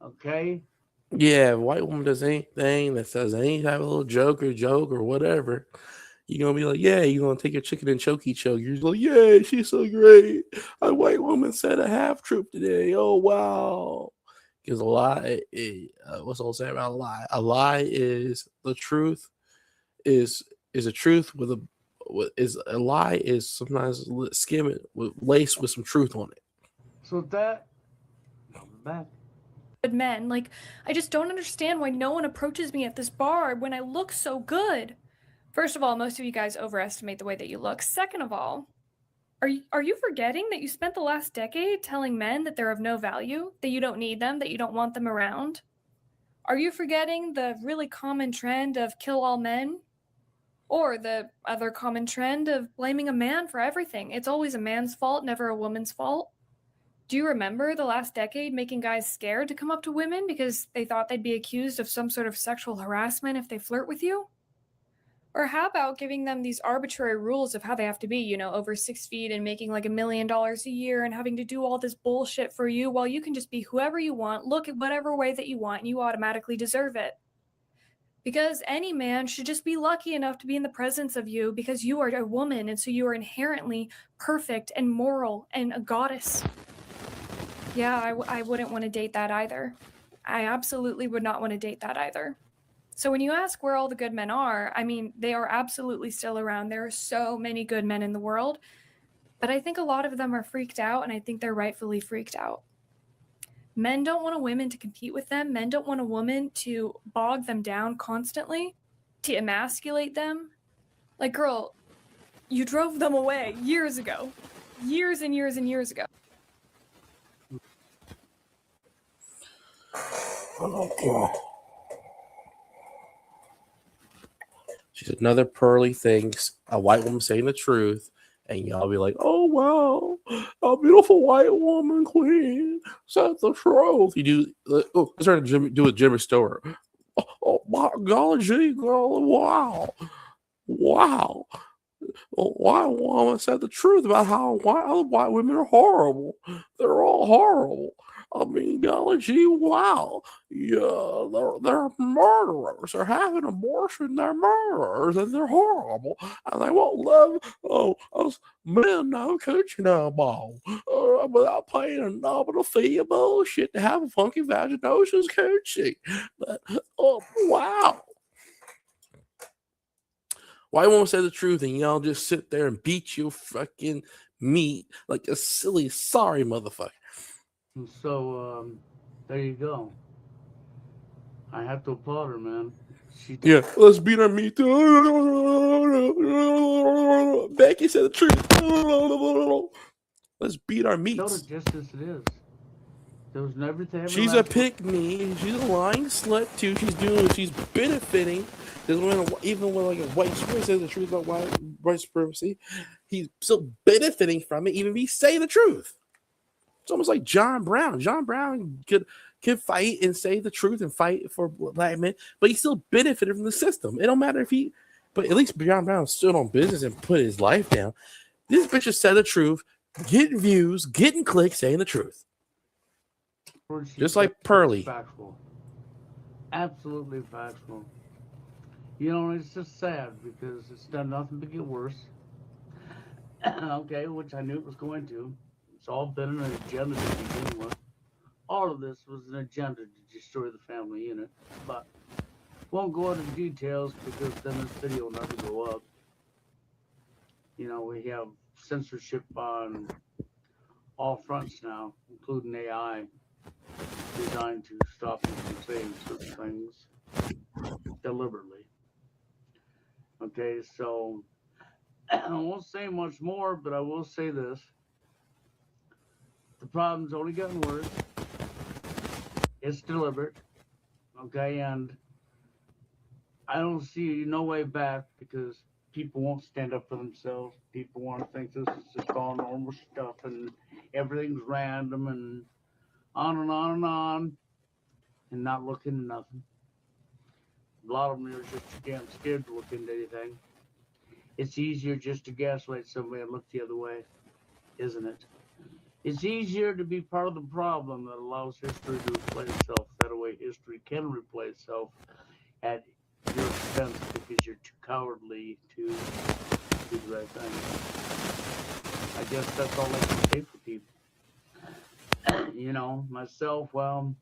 Okay? Yeah, if a white woman does anything that says any type of little joke or whatever, You're gonna be like, yeah, you're gonna take your chicken and choke. You're just like, yeah, she's so great. A white woman said a half truth today. Oh wow. Because a lie, what's all say about a lie? A lie is the truth. Is a truth with a lie is sometimes skim it with lace with some truth on it. So with that, I'll be back. Good men. Like, I just don't understand why no one approaches me at this bar when I look so good. First of all, most of you guys overestimate the way that you look. Second of all, are you forgetting that you spent the last decade telling men that they're of no value, that you don't need them, that you don't want them around? Are you forgetting the really common trend of kill all men? Or the other common trend of blaming a man for everything? It's always a man's fault, never a woman's fault. Do you remember the last decade making guys scared to come up to women because they thought they'd be accused of some sort of sexual harassment if they flirt with you? Or how about giving them these arbitrary rules of how they have to be, you know, over 6 feet and making like $1 million a year and having to do all this bullshit for you while you can just be whoever you want, look at whatever way that you want, and you automatically deserve it? Because any man should just be lucky enough to be in the presence of you because you are a woman and so you are inherently perfect and moral and a goddess. Yeah, I wouldn't want to date that either. I absolutely would not want to date that either. So when you ask where all the good men are, I mean, they are absolutely still around. There are so many good men in the world, but I think a lot of them are freaked out, and I think they're rightfully freaked out. Men don't want a woman to compete with them. Men don't want a woman to bog them down constantly, to emasculate them. Like, girl, you drove them away years ago. Years and years and years ago. Oh god. She's another pearly thing. A white woman saying the truth, and y'all be like, "Oh wow, a beautiful white woman queen said the truth." You do. Oh, it's trying to do a Jimmy Stewart. Oh my golly, gee, girl, wow, wow. A white woman said the truth about how other white women are horrible. They're all horrible. I mean, golly gee, wow. Yeah, they're murderers. They're having abortion. They're murderers, and they're horrible. And they won't love us men no coaching no ball without paying a nominal fee of bullshit to have a funky vaginosis coaching. But, oh, wow. Why won't say the truth and y'all just sit there and beat your fucking meat like a silly, sorry motherfucker? And so, there you go. I have to applaud her, man. Yeah, let's beat our meat. Becky said the truth. Let's beat our meats. Tell her just as it is. There was everything. She's a pick-me. She's a lying slut too. She's benefiting. Even when like a white supremacist says the truth about white supremacy, he's still benefiting from it. Even if he say the truth, it's almost like John Brown. John Brown could fight and say the truth and fight for black men, but he still benefited from the system. It don't matter if he, but at least John Brown stood on business and put his life down. This bitch just said the truth, getting views, getting clicks, saying the truth. Just like Pearly. Factual. Absolutely factual. You know, it's just sad because it's done nothing but get worse. Okay, which I knew it was going to. It's all been an agenda to begin with. All of this was an agenda to destroy the family unit. But won't go into details because then this video will never go up. You know, we have censorship on all fronts now, including AI, designed to stop you from saying certain things deliberately. Okay, so I won't say much more, but I will say this. The problem's only gotten worse. It's deliberate. Okay, and I don't see no way back because people won't stand up for themselves. People want to think this is just all normal stuff and everything's random and on and on and on and not look into nothing. A lot of them are just too damn scared to look into anything. It's easier just to gaslight somebody and look the other way, isn't it? It's easier to be part of the problem that allows history to replay itself. That way history can replay itself at your expense because you're too cowardly to do the right thing. I guess that's all I can say for people. You know, myself, well,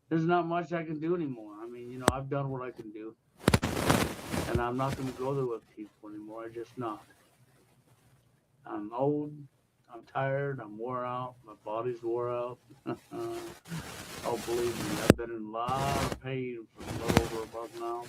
there's not much I can do anymore. I mean, you know, I've done what I can do. And I'm not going to go there with people anymore. I'm just not. I'm old. I'm tired. I'm wore out. My body's wore out. Oh, believe me, I've been in a lot of pain for a little over a month now.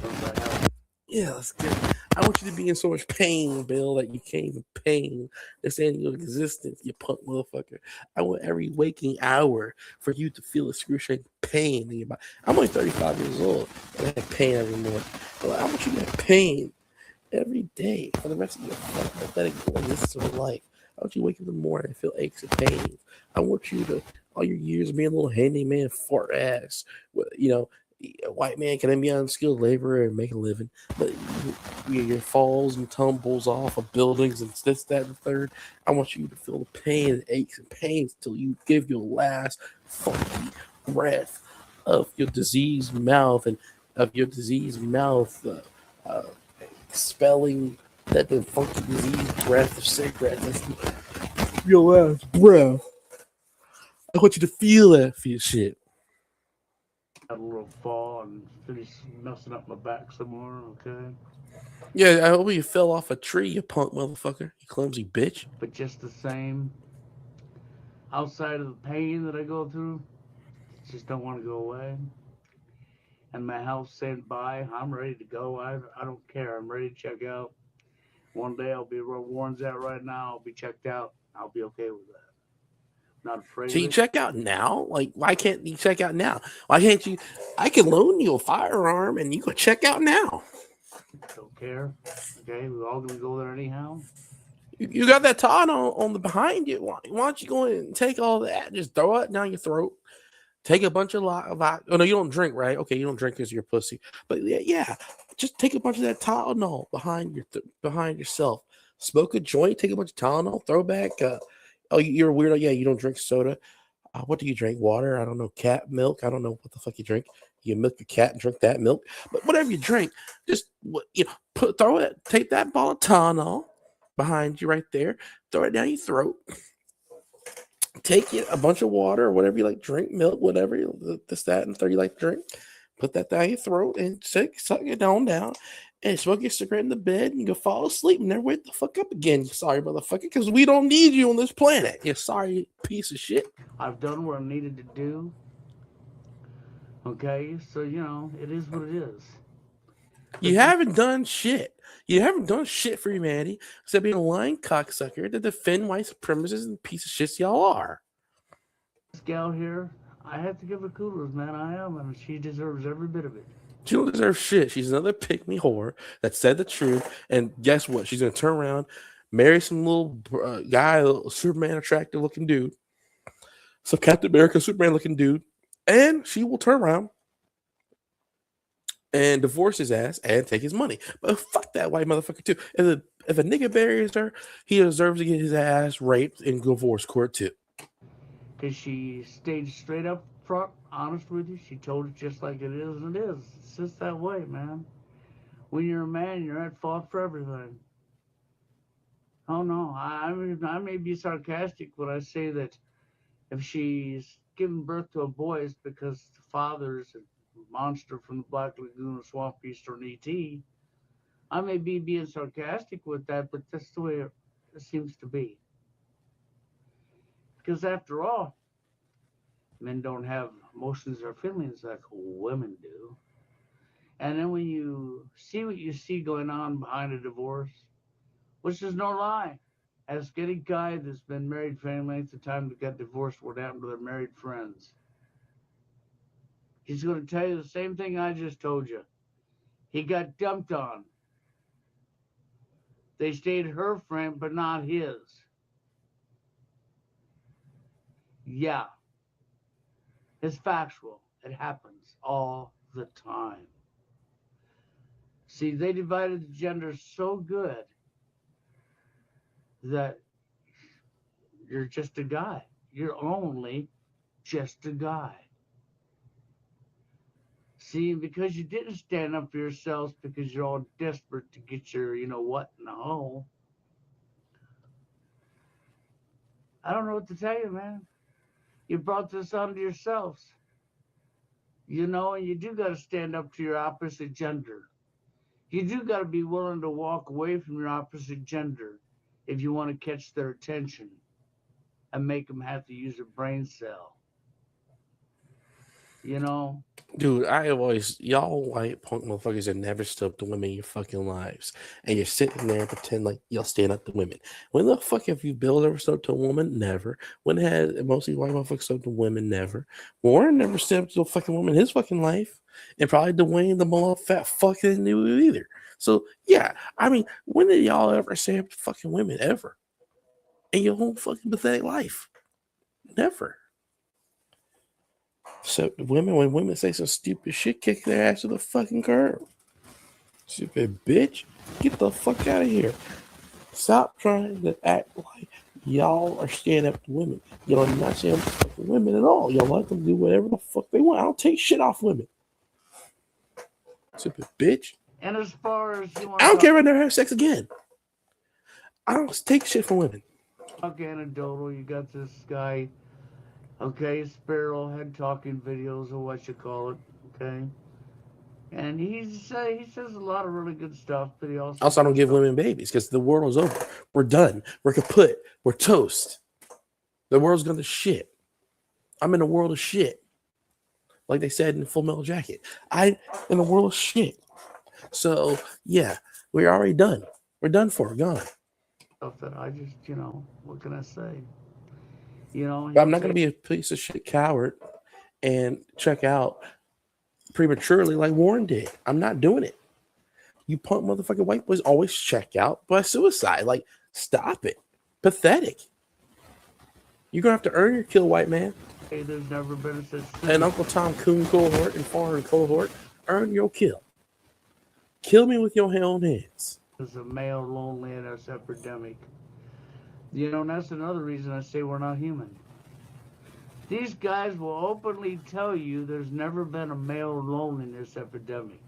Since I have. Yeah, that's good. I want you to be in so much pain, Bill, that you can't even pain this end of your existence, you punk motherfucker. I want every waking hour for you to feel excruciating pain in your body. I'm only 35 years old, and I have pain every morning. But I want you to have pain every day for the rest of your pathetic existence of life. I want you to wake up in the morning and feel aches and pains. I want you to, all your years of being a little handyman fart ass, you know, a white man can be unskilled laborer and make a living, but your falls and tumbles off of buildings and this, that, and the third. I want you to feel the pain and aches and pains until you give your last funky breath of your diseased mouth and of your diseased mouth expelling that the funky diseased breath of cigarette. That's your last breath. I want you to feel that for your shit. Had a little fall and finish messing up my back some more, okay? Yeah, I hope you fell off a tree, you punk motherfucker. You clumsy bitch. But just the same, outside of the pain that I go through, I just don't want to go away. And my health said bye. I'm ready to go. I don't care. I'm ready to check out. One day I'll be where Warren's at right now. I'll be checked out. I'll be okay with that. Not afraid So of you it. check out now? Like, why can't you check out now? Why can't you? I can loan you a firearm and you can check out now. Don't care. Okay, we're all gonna go there anyhow. You got that Todd on the behind you. Why don't you go and take all that? Just throw it down your throat. Take a bunch of oh no, you don't drink, right? Okay, you don't drink because you're a pussy. But yeah, just take a bunch of that Tylenol behind yourself. Smoke a joint. Take a bunch of Tylenol. Throw back. Oh, you're a weirdo. Yeah, you don't drink soda. What do you drink? Water? I don't know. Cat milk? I don't know what the fuck you drink. You milk your cat and drink that milk. But whatever you drink, just throw it. Take that ball of Tylenol behind you right there. Throw it down your throat. Take it a bunch of water or whatever you like, drink milk, whatever this, that, and the third you like to drink. Put that down your throat and suck it down, and smoke your cigarette in the bed and go fall asleep and never wake the fuck up again. You sorry motherfucker, because we don't need you on this planet. You sorry piece of shit. I've done what I needed to do. Okay, so you know it is what it is. You haven't done shit. You haven't done shit for humanity except being a lying cocksucker to defend white supremacists and piece of shits y'all are. This gal here, I have to give her kudos, man. I am, and she deserves every bit of it. She don't deserve shit. She's another pick-me whore that said the truth. And guess what? She's going to turn around, marry some little guy, little Superman attractive looking dude, some Captain America Superman looking dude, and she will turn around and divorce his ass and take his money. But fuck that white motherfucker too. If a nigga buries her, he deserves to get his ass raped in divorce court too. Because she stayed straight up front, honest with you. She told it just like it is, and it is. It's just that way, man. When you're a man, you're at fault for everything. Oh no, I may be sarcastic when I say that if she's given birth to a boy, it's because the father's a monster from the Black Lagoon, Swamp Beast, or an ET. I may be being sarcastic with that, but that's the way it seems to be. Because after all, men don't have emotions or feelings like women do. And then when you see what you see going on behind a divorce, which is no lie, ask any guy that's been married for any length of time that got divorced what happened to their married friends. He's going to tell you the same thing I just told you. He got dumped on. They stayed her friend, but not his. Yeah, it's factual. It happens all the time. See, they divided the genders so good that you're just a guy. You're only just a guy. See, because you didn't stand up for yourselves because you're all desperate to get your, you know what, in the hole. I don't know what to tell you, man. You brought this onto yourselves. You know, and you do got to stand up to your opposite gender. You do got to be willing to walk away from your opposite gender if you want to catch their attention and make them have to use a brain cell. You know? Dude, I always, y'all white punk motherfuckers that never stood up to women in your fucking lives. And you're sitting there and pretend like y'all stand up to women. When the fuck have you Bill ever stood up to a woman? Never. When had most of you white motherfuckers stood up to women? Never. Warren never stood up to a fucking woman in his fucking life. And probably Dwayne, the mother fat fuck, didn't do it either. So, yeah, I mean, when did y'all ever stand up to fucking women? Ever. In your whole fucking pathetic life? Never. So women, when women say some stupid shit, kick their ass to the fucking curb. Stupid bitch, get the fuck out of here. Stop trying to act like y'all are standing up to women. Y'all are not standing up to women at all. Y'all let them do whatever the fuck they want. I don't take shit off women. Stupid bitch. And as far as you want I don't care if I never have sex again. I don't take shit from women. talk anecdotal, you got this guy, okay, Sparrow head talking videos or what you call it, okay? And he says a lot of really good stuff, but he also I don't give women babies because the world is over. We're done. We're kaput. We're toast. The world's gone to shit. I'm in a world of shit. Like they said in Full Metal Jacket. I'm in a world of shit. So, yeah, we're already done. We're done for. Gone. stuff that I just, you know, what can I say? You know, But I'm not going to be a piece of shit coward and check out prematurely like Warren did. I'm not doing it. You punk motherfucking white boys always check out by suicide. Like, stop it. Pathetic. You're going to have to earn your kill, white man. Hey, there's never been such thing. And Uncle Tom Coon cohort and foreign cohort, earn your kill. Kill me with your own hands. There's a male loneliness epidemic. You know, and that's another reason I say we're not human. These guys will openly tell you there's never been a male loneliness epidemic.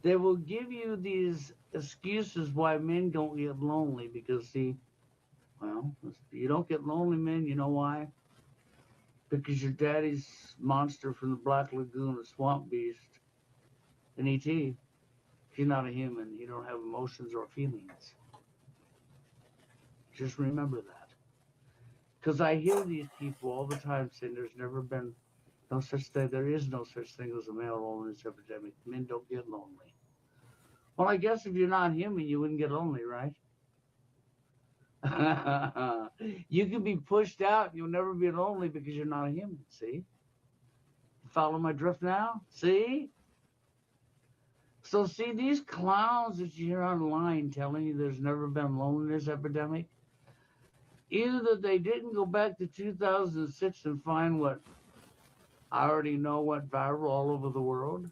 They will give you these excuses why men don't get lonely because, see, well, you don't get lonely, men. You know why? Because your daddy's monster from the Black Lagoon, a swamp beast, an E.T. You're not a human. You don't have emotions or feelings. Just remember that. Because I hear these people all the time saying there's never been no such thing. There is no such thing as a male loneliness epidemic. Men don't get lonely. Well, I guess if you're not human, you wouldn't get lonely, right? You can be pushed out. You'll never be lonely because you're not a human. See? Follow my drift now? See? So see, these clowns that you hear online telling you there's never been a loneliness epidemic, either they didn't go back to 2006 and find what I already know went viral all over the world,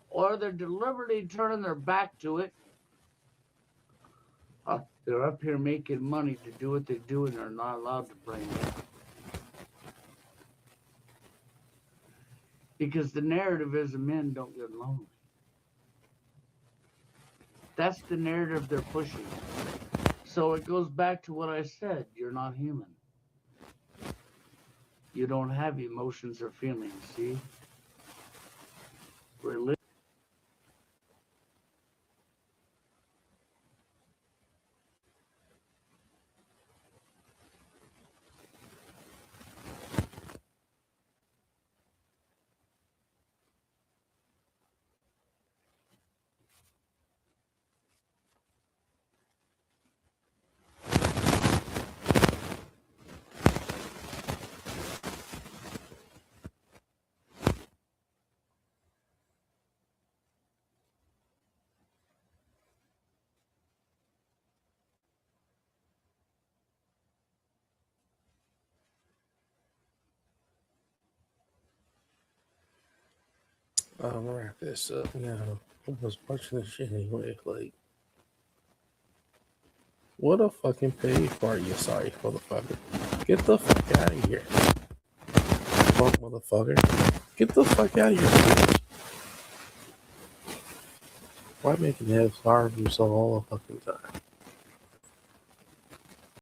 or they're deliberately turning their back to it. They're up here making money to do what they do, and they're not allowed to bring it. Because the narrative is the men don't get lonely. That's the narrative they're pushing. So it goes back to what I said. You're not human. You don't have emotions or feelings, see? Religion. I'm gonna wrap this up now. I was watching this shit anyway. Like, what a fucking pay for you, sorry, motherfucker. Get the fuck out of here. drunk motherfucker. Get the fuck out of here, bitch. Why making that sorry for yourself all the fucking time?